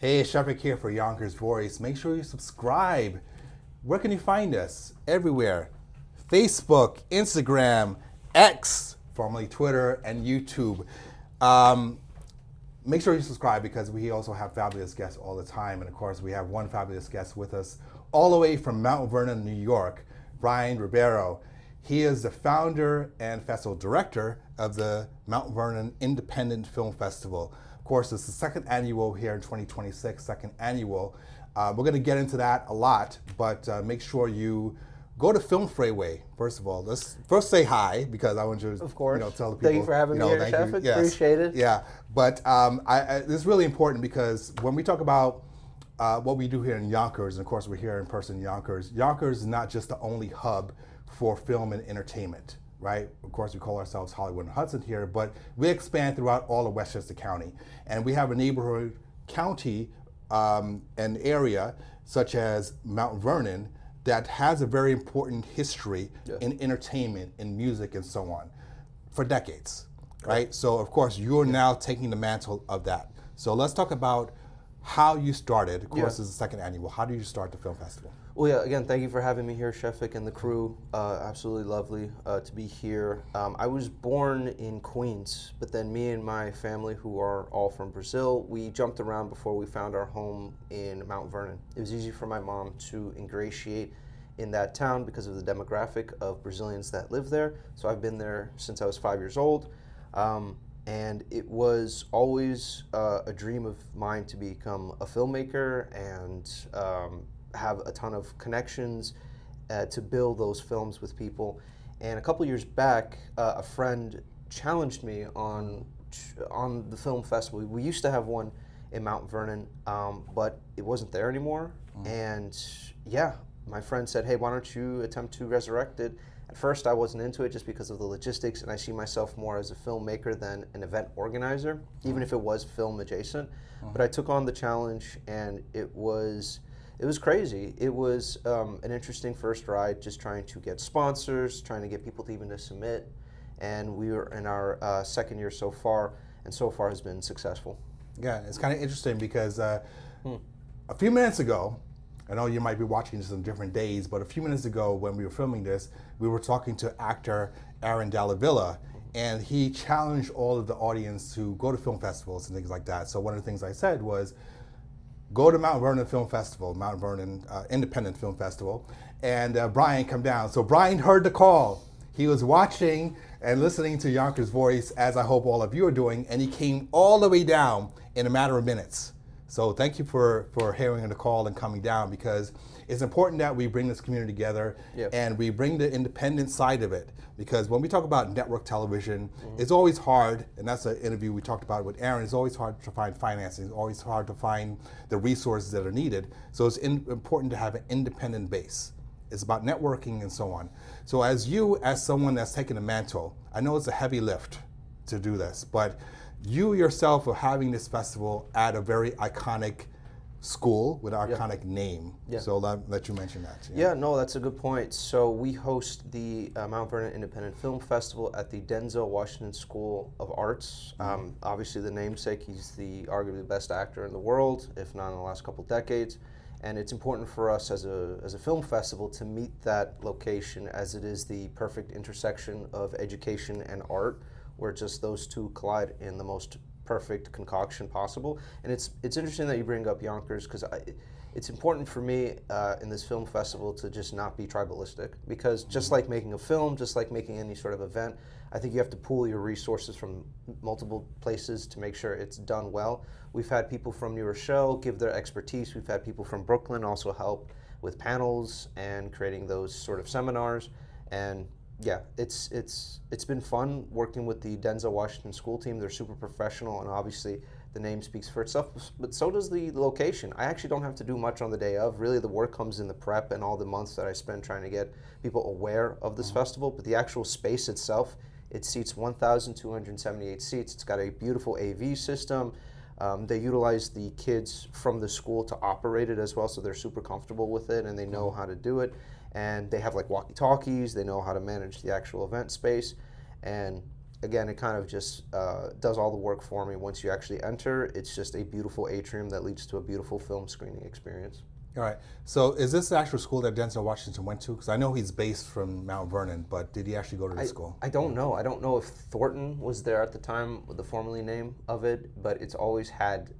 Hey, Shafik here for Yonkers Voice. Make sure you subscribe. Where can you find us? Everywhere. Facebook, Instagram, X, formerly Twitter, and YouTube. Um, Make sure you subscribe because we also have fabulous guests all the time. And of course, we have one fabulous guest with us all the way from Mount Vernon, New York, Bryan Ribeiro. He is the founder and festival director of the Mount Vernon Independent Film Festival. Of course, it's the second annual here in 2026, second annual. We're going to get into that a lot, but make sure you go to Film Freeway. First of all, let's first say hi because I want you to Of course. Tell the people. Thank you for having me here, thank Chef. you. Yes. Appreciate it. Yeah, but this is really important because when we talk about what we do here in Yonkers, and of course we're here in person in Yonkers, Yonkers is not just the only hub for film and entertainment, right? Of course we call ourselves Hollywood and Hudson here, but we expand throughout all of Westchester County. And we have a neighborhood county and area such as Mount Vernon that has a very important history in entertainment, in music, and so on for decades, right? So of course you're now taking the mantle of that. So let's talk about how you started. Of course, it's the second annual. How did you start the film festival? Well, yeah, again, thank you for having me here, Shefik, and the crew. Absolutely lovely to be here. I was born in Queens, but then me and my family, who are all from Brazil, we jumped around before we found our home in Mount Vernon. It was easy for my mom to ingratiate in that town because of the demographic of Brazilians that live there. So I've been there since I was 5 years old. And it was always a dream of mine to become a filmmaker and have a ton of connections to build those films with people. And a couple years back, a friend challenged me on the film festival. We used to have one in Mount Vernon, but it wasn't there anymore. And yeah, my friend said, hey, why don't you attempt to resurrect it? At first, I wasn't into it just because of the logistics, and I see myself more as a filmmaker than an event organizer, even if it was film adjacent. But I took on the challenge, and it was crazy. It was an interesting first ride, just trying to get sponsors, trying to get people to even to submit, and we were in our second year so far, and so far has been successful. Yeah, it's kind of interesting because a few minutes ago, I know you might be watching this on different days, but a few minutes ago when we were filming this, we were talking to actor Aaron Dallavilla, and he challenged all of the audience to go to film festivals and things like that. So one of the things I said was, go to Mount Vernon Film Festival, Mount Vernon Independent Film Festival, and Bryan come down. So Bryan heard the call. He was watching and listening to Yonkers Voice, as I hope all of you are doing, and he came all the way down in a matter of minutes. So thank you for hearing the call and coming down, because it's important that we bring this community together and we bring the independent side of it. Because when we talk about network television, it's always hard, and that's an interview we talked about with Aaron, it's always hard to find financing, it's always hard to find the resources that are needed. So it's important to have an independent base. It's about networking and so on. So as someone that's taken the mantle, I know it's a heavy lift to do this, but you yourself are having this festival at a very iconic school with an iconic name. So let you mention that. Yeah, no, that's a good point. So we host the Mount Vernon Independent Film Festival at the Denzel Washington School of Arts. Obviously the namesake, he's arguably the best actor in the world, if not in the last couple decades. And it's important for us as a film festival to meet that location, as it is the perfect intersection of education and art, where just those two collide in the most perfect concoction possible. And it's interesting that you bring up Yonkers, because it's important for me in this film festival to just not be tribalistic, because just like making a film, just like making any sort of event, I think you have to pool your resources from multiple places to make sure it's done well. We've had people from New Rochelle give their expertise. We've had people from Brooklyn also help with panels and creating those sort of seminars. And yeah, it's been fun working with the Denzel Washington School team. They're super professional, and obviously the name speaks for itself, but so does the location. I actually don't have to do much on the day of. Really, the work comes in the prep and all the months that I spend trying to get people aware of this festival, but the actual space itself, it seats 1,278 seats. It's got a beautiful AV system. They utilize the kids from the school to operate it as well, so they're super comfortable with it and they know how to do it. And they have like walkie-talkies, they know how to manage the actual event space. And again, it kind of just does all the work for me. Once you actually enter, it's just a beautiful atrium that leads to a beautiful film screening experience. All right. So is this the actual school that Denzel Washington went to? Because I know he's based from Mount Vernon, but did he actually go to the school? I don't know. I don't know if Thornton was there at the time, the formerly name of it, but it's always had,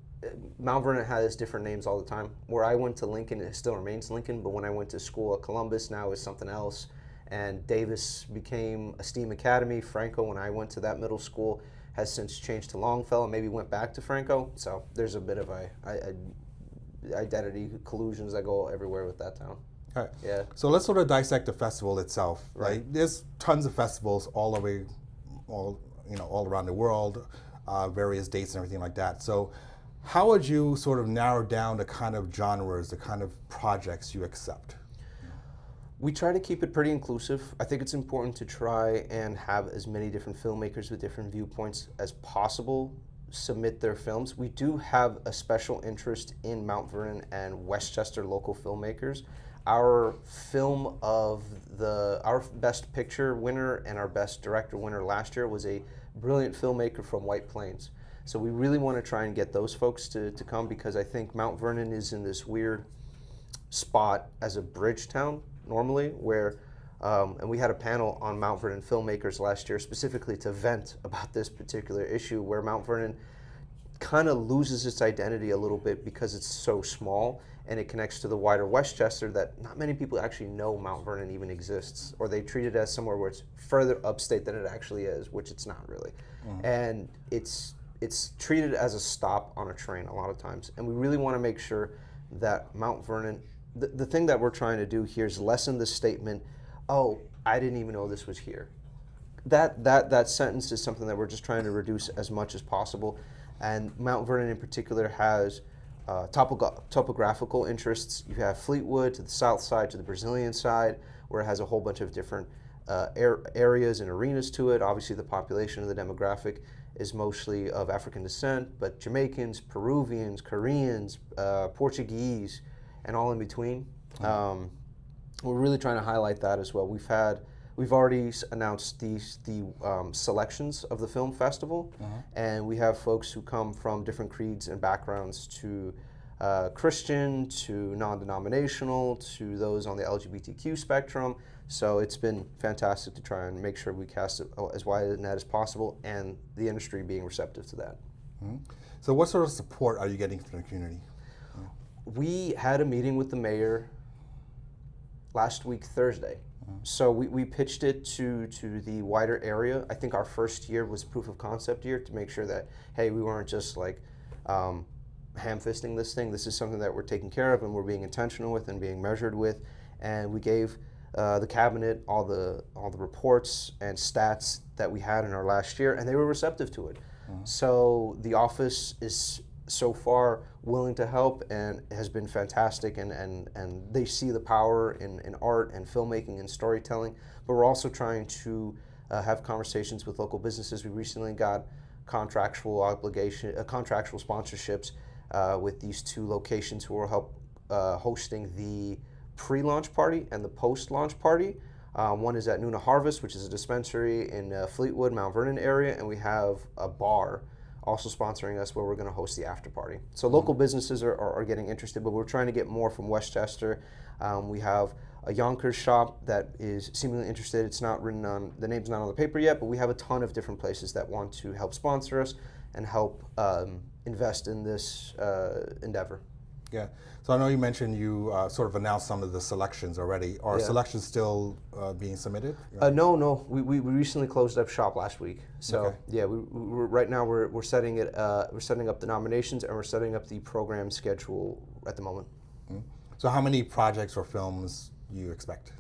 Mount Vernon has different names all the time. Where I went to Lincoln, it still remains Lincoln, but when I went to school at Columbus, now it's something else. And Davis became a STEAM Academy. Franco, when I went to that middle school, has since changed to Longfellow and maybe went back to Franco. So there's a bit of a identity collusions that go everywhere with that town. All right. Yeah. So let's sort of dissect the festival itself. Right. There's tons of festivals all around the world, various dates and everything like that. So how would you sort of narrow down the kind of genres, the kind of projects you accept? We try to keep it pretty inclusive. I think it's important to try and have as many different filmmakers with different viewpoints as possible submit their films. We do have a special interest in Mount Vernon and Westchester local filmmakers. Our best picture winner and our best director winner last year was a brilliant filmmaker from White Plains. So we really want to try and get those folks to come, because I think Mount Vernon is in this weird spot as a bridge town normally, where and we had a panel on Mount Vernon filmmakers last year specifically to vent about this particular issue, where Mount Vernon kind of loses its identity a little bit because it's so small and it connects to the wider Westchester that not many people actually know Mount Vernon even exists, or they treat it as somewhere where it's further upstate than it actually is, which it's not really. Mm-hmm. And it's treated as a stop on a train a lot of times. And we really want to make sure that Mount Vernon, the thing that we're trying to do here is lessen the statement, oh, I didn't even know this was here. That sentence is something that we're just trying to reduce as much as possible. And Mount Vernon in particular has topographical interests. You have Fleetwood to the south side, to the Brazilian side, where it has a whole bunch of different areas and arenas to it. Obviously the population of the demographic is mostly of African descent, but Jamaicans, Peruvians, Koreans, Portuguese, and all in between. We're really trying to highlight that as well. We've already announced the selections of the film festival, and we have folks who come from different creeds and backgrounds, to Christian, to non-denominational, to those on the LGBTQ spectrum. So it's been fantastic to try and make sure we cast it as wide a net as possible, and the industry being receptive to that. Mm-hmm. So what sort of support are you getting from the community? We had a meeting with the mayor last week, Thursday. So we pitched it to the wider area. I think our first year was proof of concept year to make sure that, hey, we weren't just like ham-fisting this thing. This is something that we're taking care of and we're being intentional with and being measured with. And we gave the cabinet all the reports and stats that we had in our last year, and they were receptive to it. So the office is so far willing to help and has been fantastic, and they see the power in art and filmmaking and storytelling. But we're also trying to have conversations with local businesses. We recently got contractual sponsorships with these two locations who will help hosting the pre-launch party and the post-launch party. One is at Nuna Harvest, which is a dispensary in Fleetwood, Mount Vernon area, and we have a bar also sponsoring us where we're going to host the after party. So local businesses are getting interested, but we're trying to get more from Westchester. We have a Yonkers shop that is seemingly interested. It's not written on, the name's not on the paper yet, but we have a ton of different places that want to help sponsor us and help invest in this endeavor. Yeah. So I know you mentioned you sort of announced some of the selections already. Are selections still being submitted? No. We recently closed up shop last week. So okay. yeah, we're right now we're setting it. We're setting up the nominations and we're setting up the program schedule at the moment. Mm-hmm. So how many projects or films do you expect?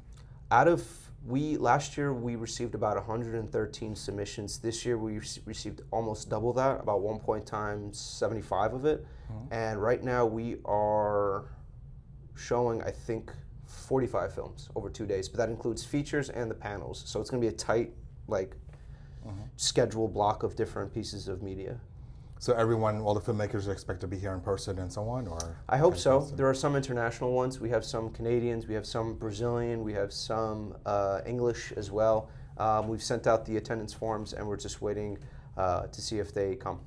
Last year we received about 113 submissions. This year we received almost double that, about 1.75 of it. And right now we are showing, I think, 45 films over 2 days, but that includes features and the panels. So it's going to be a tight, schedule block of different pieces of media. So all the filmmakers are expected to be here in person and so on, or? I hope so. There are some international ones. We have some Canadians, we have some Brazilian, we have some English as well. We've sent out the attendance forms, and we're just waiting to see if they come.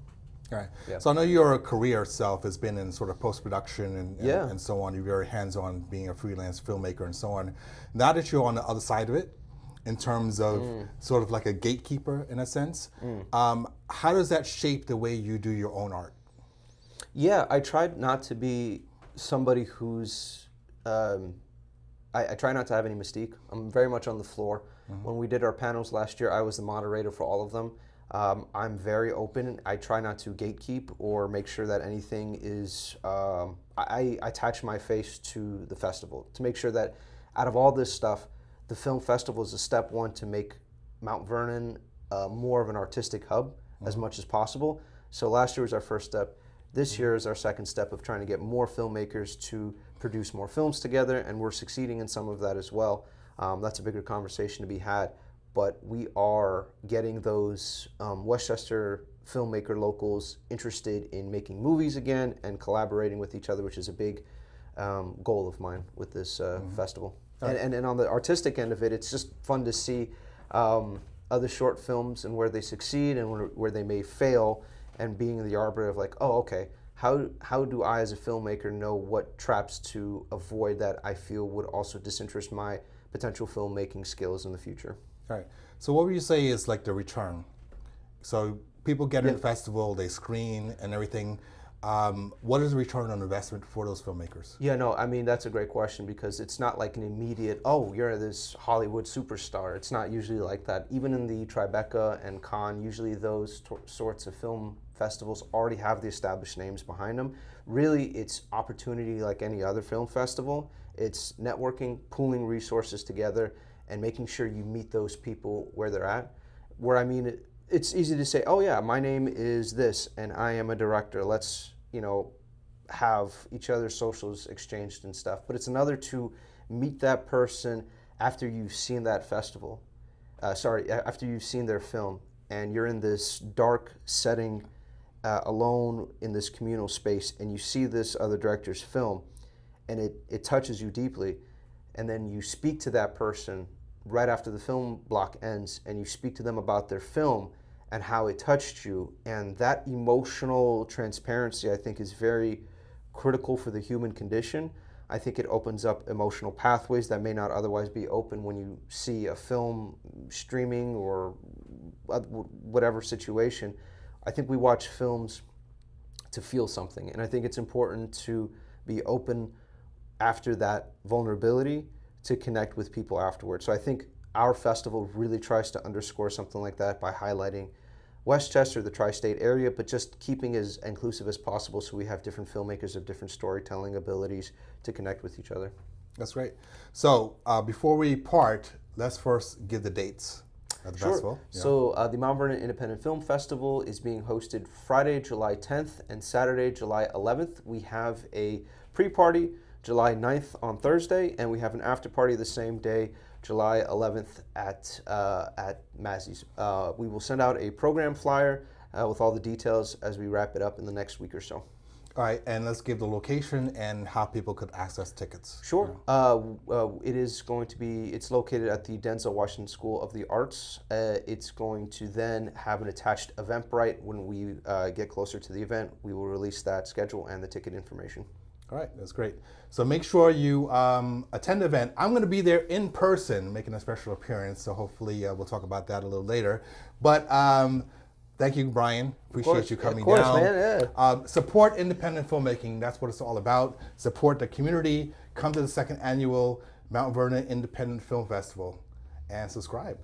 All right. Yeah. So I know your career itself has been in sort of post-production Yeah. and so on. You're very hands-on being a freelance filmmaker and so on. Now that you're on the other side of it, in terms of sort of like a gatekeeper in a sense, how does that shape the way you do your own art? Yeah, I tried not to be somebody who's, I try not to have any mystique. I'm very much on the floor. When we did our panels last year, I was the moderator for all of them. I'm very open. I try not to gatekeep or make sure that anything is, I attach my face to the festival to make sure that out of all this stuff, the film festival is a step one to make Mount Vernon more of an artistic hub as much as possible. So last year was our first step. This year is our second step of trying to get more filmmakers to produce more films together, and we're succeeding in some of that as well. That's a bigger conversation to be had. But we are getting those Westchester filmmaker locals interested in making movies again and collaborating with each other, which is a big goal of mine with this festival. Right. And on the artistic end of it, it's just fun to see other short films and where they succeed and where they may fail, and being the arbiter of like, oh, okay, how do I as a filmmaker know what traps to avoid that I feel would also disinterest my potential filmmaking skills in the future. All right. So what would you say is like the return? So people get in the festival, they screen and everything. What is the return on investment for those filmmakers? Yeah, no, I mean, that's a great question because it's not like an immediate, oh, you're this Hollywood superstar. It's not usually like that. Even in the Tribeca and Cannes, usually those sorts of film festivals already have the established names behind them. Really, it's opportunity like any other film festival. It's networking, pooling resources together, and making sure you meet those people where they're at. Where I mean, it's easy to say, oh yeah, my name is this, and I am a director. Let's, have each other's socials exchanged and stuff. But it's another to meet that person after you've seen that festival. After you've seen their film, and you're in this dark setting, alone in this communal space, and you see this other director's film, and it touches you deeply, and then you speak to that person right after the film block ends, and you speak to them about their film and how it touched you. And that emotional transparency, I think, is very critical for the human condition. I think it opens up emotional pathways that may not otherwise be open when you see a film streaming or whatever situation. I think we watch films to feel something, and I think it's important to be open after that vulnerability to connect with people afterwards. So I think our festival really tries to underscore something like that by highlighting Westchester, the tri-state area, but just keeping as inclusive as possible so we have different filmmakers of different storytelling abilities to connect with each other. That's great. So before we part, let's first give the dates at the festival. Yeah. So the Mount Vernon Independent Film Festival is being hosted Friday, July 10th and Saturday, July 11th. We have a pre-party July 9th on Thursday, and we have an after-party the same day, July 11th at Mazzy's. We will send out a program flyer with all the details as we wrap it up in the next week or so. All right, and let's give the location and how people could access tickets. Sure. It's located at the Denzel Washington School of the Arts. It's going to then have an attached Eventbrite. When we get closer to the event, we will release that schedule and the ticket information. All right, that's great. So make sure you attend the event. I'm going to be there in person, making a special appearance, so hopefully we'll talk about that a little later. But thank you, Bryan. Appreciate you coming down. Of course, man, yeah. Support independent filmmaking. That's what it's all about. Support the community. Come to the second annual Mount Vernon Independent Film Festival and subscribe.